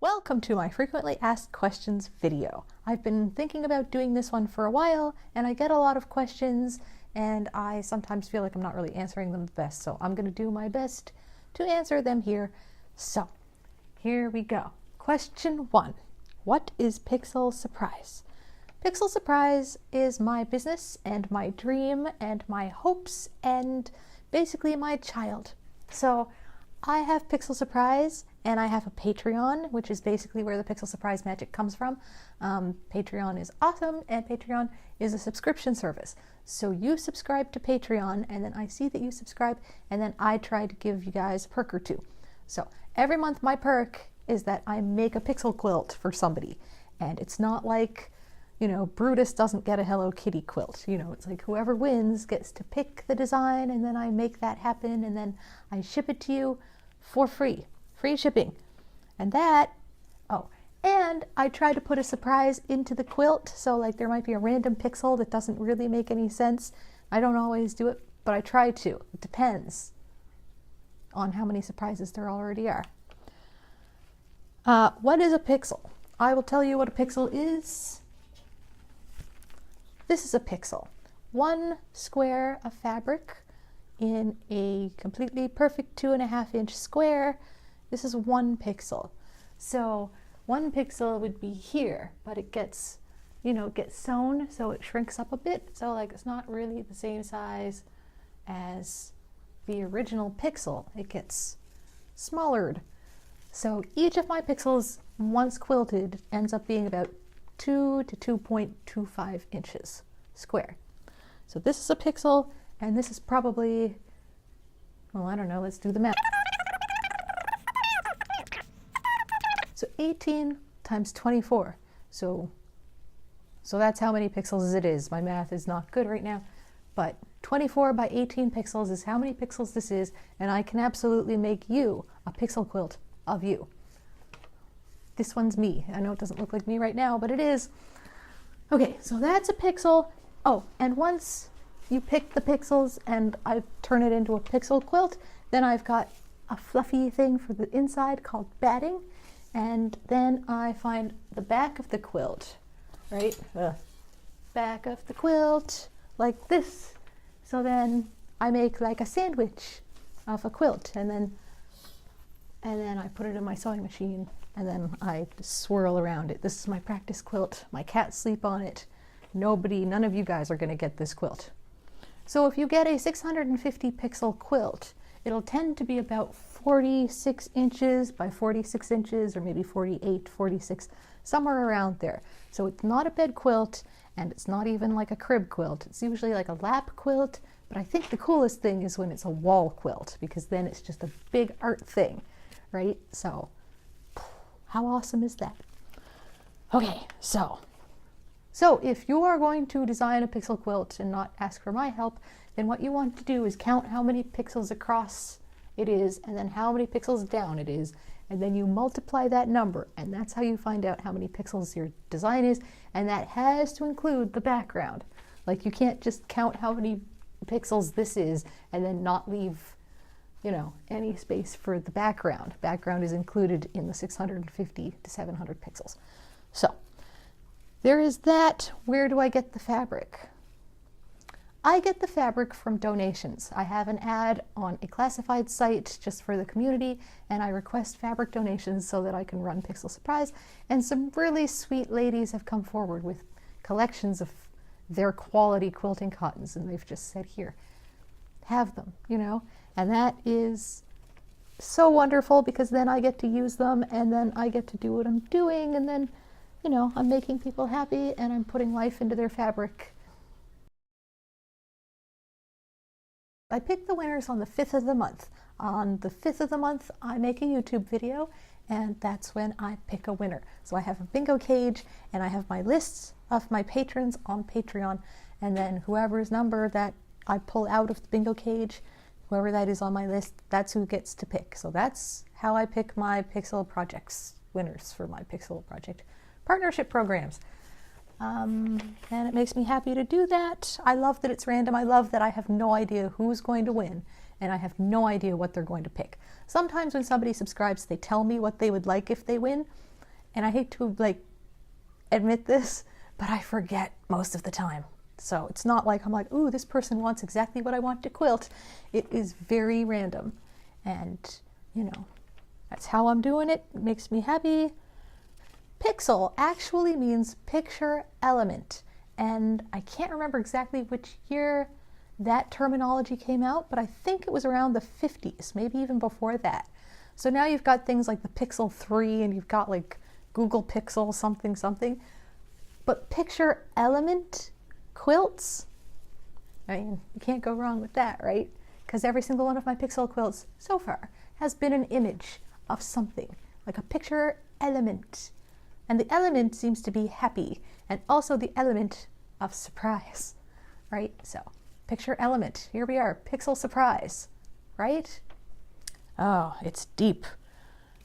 Welcome to my frequently asked questions video. I've been thinking about doing this one for a while and I get a lot of questions and I sometimes feel like I'm not really answering them the best, so I'm going to do my best to answer them here. So here we go. Question 1. What is Pixel Surprise? Pixel Surprise is my business and my dream and my hopes and basically my child. So I have Pixel Surprise and I have a Patreon, which is basically where the Pixel Surprise magic comes from. Patreon is awesome and Patreon is a subscription service. So you subscribe to Patreon and then I see that you subscribe and then I try to give you guys a perk or two. So every month my perk is that I make a pixel quilt for somebody. And it's not like, you know, Brutus doesn't get a Hello Kitty quilt. You know, it's like whoever wins gets to pick the design and then I make that happen and then I ship it to you for free. Free shipping. And that, and I try to put a surprise into the quilt. So like there might be a random pixel that doesn't really make any sense. I don't always do it, but I try to. It depends on how many surprises there already are. What is a pixel? I will tell you what a pixel is. This is a pixel. 1 square of fabric in a completely perfect 2.5-inch square. This is 1 pixel. So 1 pixel would be here, but it gets, gets sewn, so it shrinks up a bit. So like it's not really the same size as the original pixel. It gets smallered. So each of my pixels, once quilted, ends up being about 2 to 2.25 inches square. So this is a pixel, and this is probably, well, I don't know, let's do the math. So 18 times 24. So that's how many pixels it is. My math is not good right now, but 24 by 18 pixels is how many pixels this is, and I can absolutely make you a pixel quilt of you. This one's me. I know it doesn't look like me right now, but it is. Okay, so that's a pixel. Oh, and once you pick the pixels and I turn it into a pixel quilt, then I've got a fluffy thing for the inside called batting, and then I find the back of the quilt, right? Back of the quilt, like this. So then I make like a sandwich of a quilt, and then I put it in my sewing machine, and then I just swirl around it. This is my practice quilt. My cats sleep on it. None of you guys are going to get this quilt. So if you get a 650 pixel quilt, it'll tend to be about 46 inches by 46 inches, or maybe 48, 46, somewhere around there. So it's not a bed quilt, and it's not even like a crib quilt. It's usually like a lap quilt, but I think the coolest thing is when it's a wall quilt, because then it's just a big art thing, right? So how awesome is that? Okay, so if you are going to design a pixel quilt and not ask for my help, then what you want to do is count how many pixels across it is and then how many pixels down it is, and then you multiply that number, and that's how you find out how many pixels your design is, and that has to include the background. Like you can't just count how many pixels this is and then not leave, any space for the background. Background is included in the 650 to 700 pixels. So there is that. Where do I get the fabric? I get the fabric from donations. I have an ad on a classified site just for the community, and I request fabric donations so that I can run Pixel Surprise. And some really sweet ladies have come forward with collections of their quality quilting cottons, and they've just said, here, have them, And that is so wonderful, because then I get to use them, and then I get to do what I'm doing, and then, I'm making people happy, and I'm putting life into their fabric. I pick the winners on the 5th of the month. On the 5th of the month, I make a YouTube video, and that's when I pick a winner. So I have a bingo cage, and I have my lists of my patrons on Patreon, and then whoever's number that I pull out of the bingo cage, whoever that is on my list, that's who gets to pick. So that's how I pick my Pixel Projects winners for my Pixel Project partnership programs. And it makes me happy to do that. I love that it's random. I love that I have no idea who's going to win, and I have no idea what they're going to pick. Sometimes when somebody subscribes, they tell me what they would like if they win, And I hate to like admit this, but I forget most of the time. So it's not like I'm like, ooh, this person wants exactly what I want to quilt. It is very random. And, you know, that's how I'm doing it. It makes me happy. Pixel actually means picture element. And I can't remember exactly which year that terminology came out, but I think it was around the 50s, maybe even before that. So now you've got things like the Pixel 3 and you've got like Google Pixel something something. But picture element quilts, I mean, you can't go wrong with that, right? Because every single one of my Pixel quilts so far has been an image of something, like a picture element. And the element seems to be happy, and also the element of surprise, right? So, picture element, here we are, Pixel surprise, right? Oh, it's deep.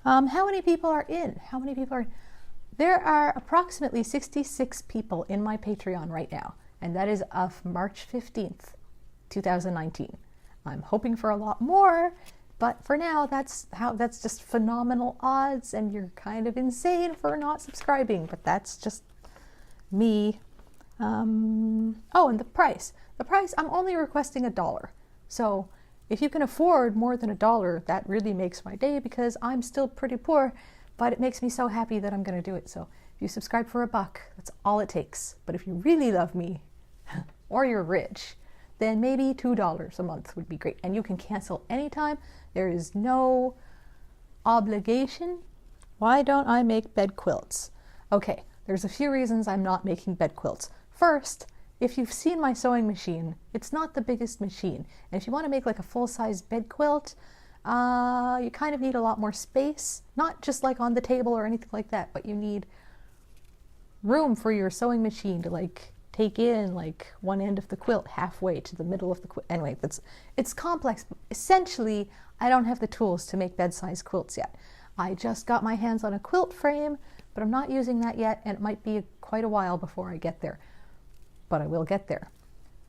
How many people are in? How many people are in? There are approximately 66 people in my Patreon right now, and that is of March 15th, 2019. I'm hoping for a lot more, but for now, that's just phenomenal odds, and you're kind of insane for not subscribing, but that's just me. Oh, and the price. The price, I'm only requesting $1. So if you can afford more than $1, that really makes my day because I'm still pretty poor, but it makes me so happy that I'm going to do it. So if you subscribe for $1, that's all it takes. But if you really love me, or you're rich, then maybe $2 a month would be great. And you can cancel anytime. There is no obligation. Why don't I make bed quilts? Okay, there's a few reasons I'm not making bed quilts. First, if you've seen my sewing machine, it's not the biggest machine. And if you want to make like a full-size bed quilt, you kind of need a lot more space. Not just like on the table or anything like that, but you need room for your sewing machine to like take in like one end of the quilt halfway to the middle of the quilt. Anyway, it's complex. Essentially, I don't have the tools to make bed-size quilts yet. I just got my hands on a quilt frame, but I'm not using that yet, and it might be quite a while before I get there. But I will get there.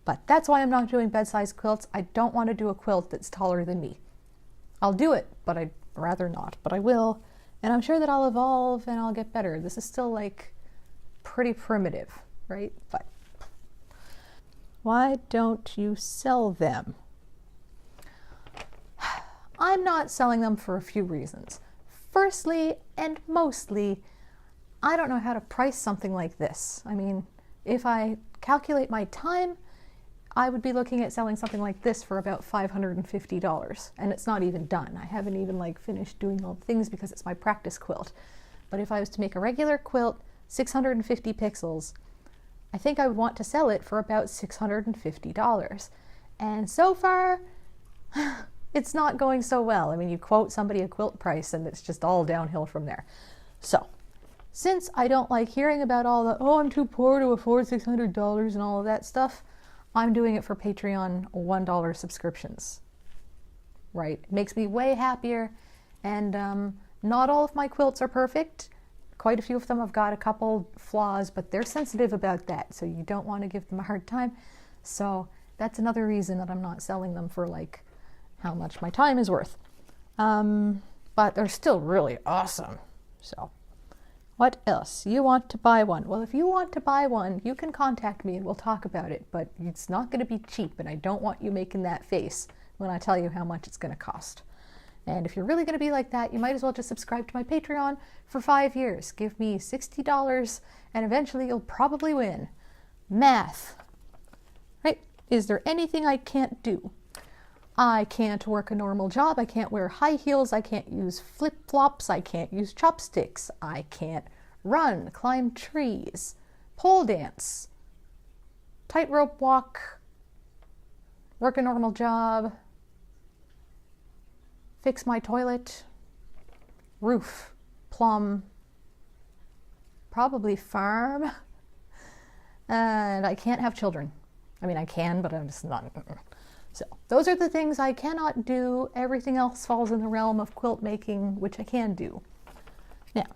But that's why I'm not doing bed-size quilts. I don't want to do a quilt that's taller than me. I'll do it, but I'd rather not. But I will, and I'm sure that I'll evolve and I'll get better. This is still like pretty primitive, right? But why don't you sell them? I'm not selling them for a few reasons. Firstly, and mostly, I don't know how to price something like this. I mean, if I calculate my time, I would be looking at selling something like this for about $550, and it's not even done. I haven't even like finished doing all the things because it's my practice quilt. But if I was to make a regular quilt, 650 pixels, I think I would want to sell it for about $650. And so far, it's not going so well. I mean, you quote somebody a quilt price and it's just all downhill from there. So, since I don't like hearing about all the, oh, I'm too poor to afford $600 and all of that stuff, I'm doing it for Patreon $1 subscriptions, right? It makes me way happier, and not all of my quilts are perfect. Quite a few of them have got a couple flaws, but they're sensitive about that, so you don't want to give them a hard time. So that's another reason that I'm not selling them for like how much my time is worth. But they're still really awesome. So what else? You want to buy one? Well, if you want to buy one, you can contact me and we'll talk about it, but it's not going to be cheap, and I don't want you making that face when I tell you how much it's going to cost. And if you're really going to be like that, you might as well just subscribe to my Patreon for 5 years. Give me $60 and eventually you'll probably win. Math. Right? Is there anything I can't do? I can't work a normal job. I can't wear high heels. I can't use flip-flops. I can't use chopsticks. I can't run, climb trees, pole dance, tightrope walk, work a normal job, fix my toilet, roof, plumb, probably farm, and I can't have children. I mean, I can, but I'm just not. So those are the things I cannot do. Everything else falls in the realm of quilt making, which I can do. Now,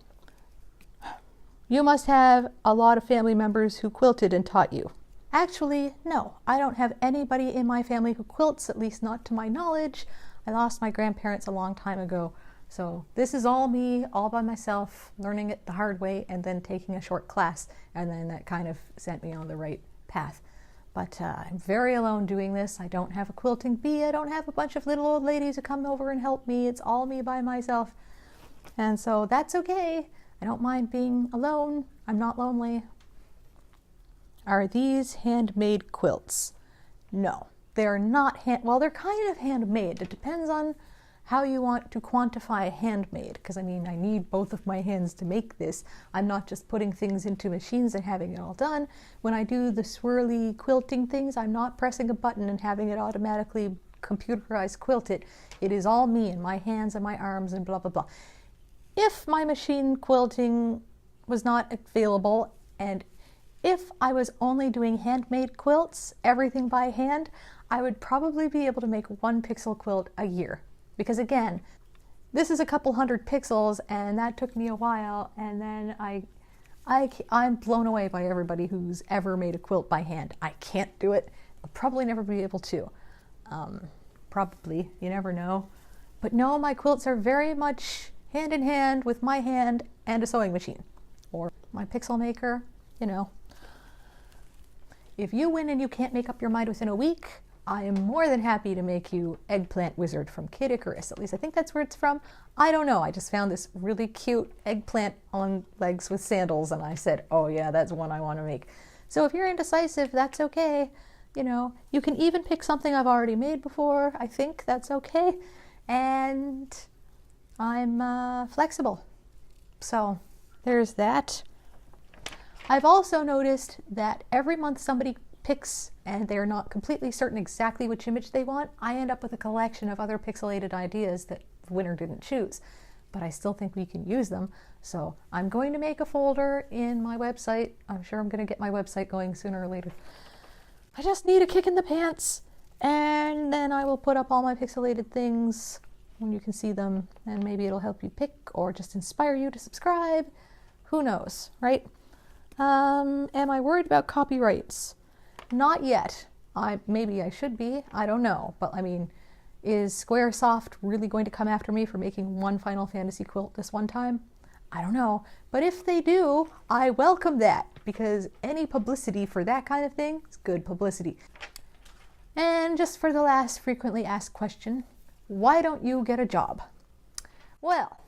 you must have a lot of family members who quilted and taught you. Actually, no, I don't have anybody in my family who quilts, at least not to my knowledge. I lost my grandparents a long time ago, So this is all me, all by myself, learning it the hard way and then taking a short class. And then that kind of sent me on the right path. But I'm very alone doing this. I don't have a quilting bee. I don't have a bunch of little old ladies who come over and help me. It's all me by myself. And so that's okay. I don't mind being alone. I'm not lonely. Are these handmade quilts? No, they're not well, they're kind of handmade. It depends on how you want to quantify handmade, because I mean, I need both of my hands to make this. I'm not just putting things into machines and having it all done. When I do the swirly quilting things, I'm not pressing a button and having it automatically computerized quilt it. It is all me and my hands and my arms and blah, blah, blah. If my machine quilting was not available, and if I was only doing handmade quilts, everything by hand, I would probably be able to make 1 pixel quilt a year. Because again, this is a couple hundred pixels and that took me a while, and then I'm blown away by everybody who's ever made a quilt by hand. I can't do it. I'll probably never be able to. Probably, you never know. But no, my quilts are very much hand in hand with my hand and a sewing machine. Or my pixel maker, you know. If you win and you can't make up your mind within a week, I am more than happy to make you Eggplant Wizard from Kid Icarus. At least I think that's where it's from. I don't know. I just found this really cute eggplant on legs with sandals and I said, oh yeah, that's one I want to make. So if you're indecisive, that's okay. You know, you can even pick something I've already made before. I think that's okay. And I'm flexible. So there's that. I've also noticed that every month somebody picks and they're not completely certain exactly which image they want. I end up with a collection of other pixelated ideas that the winner didn't choose, but I still think we can use them. So I'm going to make a folder in my website. I'm sure I'm going to get my website going sooner or later. I just need a kick in the pants, and then I will put up all my pixelated things when you can see them, and maybe it'll help you pick or just inspire you to subscribe. Who knows, right? Am I worried about copyrights? Not yet. Maybe I should be. I don't know. But I mean, is Squaresoft really going to come after me for making 1 Final Fantasy quilt this one time? I don't know. But if they do, I welcome that, because any publicity for that kind of thing is good publicity. And just for the last frequently asked question, why don't you get a job? Well,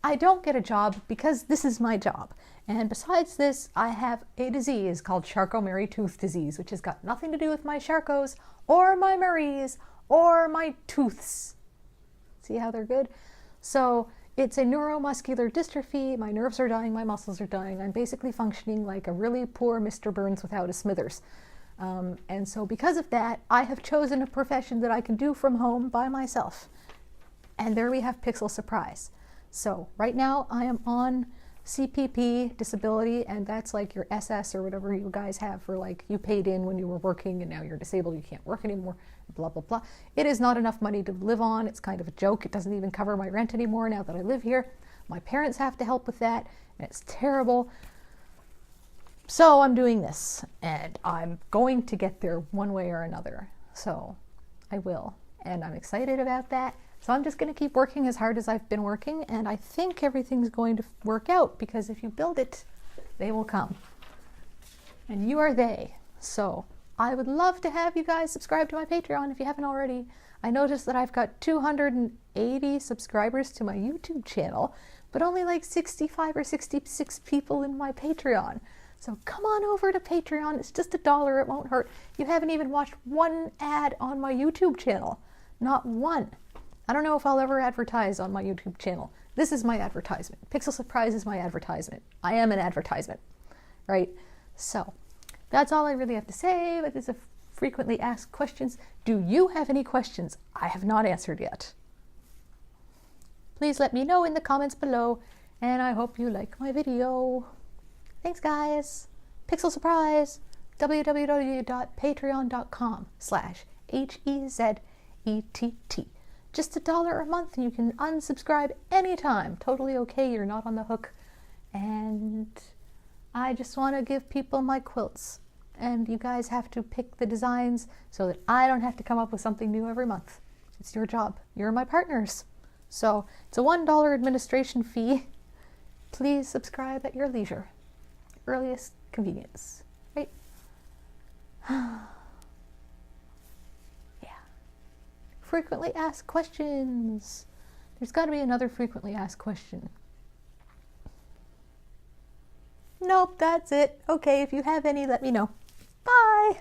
I don't get a job because this is my job. And besides this, I have a disease called charcot-Marie-tooth disease, which has got nothing to do with my charcots or my Maries or my tooths. See how they're good? So it's a neuromuscular dystrophy. My nerves are dying, my muscles are dying. I'm basically functioning like a really poor Mr. Burns without a Smithers. And so because of that, I have chosen a profession that I can do from home by myself. And there we have Pixel Surprise. So right now I am on CPP disability, and that's like your SS or whatever you guys have for, like, you paid in when you were working and now you're disabled, you can't work anymore, blah, blah, blah. It is not enough money to live on. It's kind of a joke. It doesn't even cover my rent anymore now that I live here. My parents have to help with that, and it's terrible. So I'm doing this, and I'm going to get there one way or another. So I will, and I'm excited about that. So I'm just going to keep working as hard as I've been working, and I think everything's going to work out, because if you build it, they will come. And you are they. So I would love to have you guys subscribe to my Patreon if you haven't already. I noticed that I've got 280 subscribers to my YouTube channel, but only like 65 or 66 people in my Patreon. So come on over to Patreon. It's just $1. It won't hurt. You haven't even watched one ad on my YouTube channel. Not one. I don't know if I'll ever advertise on my YouTube channel. This is my advertisement. Pixel Surprise is my advertisement. I am an advertisement, right? So that's all I really have to say, but these are frequently asked questions. Do you have any questions I have not answered yet? Please let me know in the comments below, and I hope you like my video. Thanks, guys. Pixel Surprise, www.patreon.com/HEZETT. Just $1 a month, and you can unsubscribe anytime. Totally okay, you're not on the hook. And I just want to give people my quilts. And you guys have to pick the designs so that I don't have to come up with something new every month. It's your job. You're my partners. So it's a $1 administration fee. Please subscribe at your leisure. Earliest convenience, right? Yeah. Frequently asked questions. There's got to be another frequently asked question. Nope, that's it. Okay, if you have any, let me know. Bye!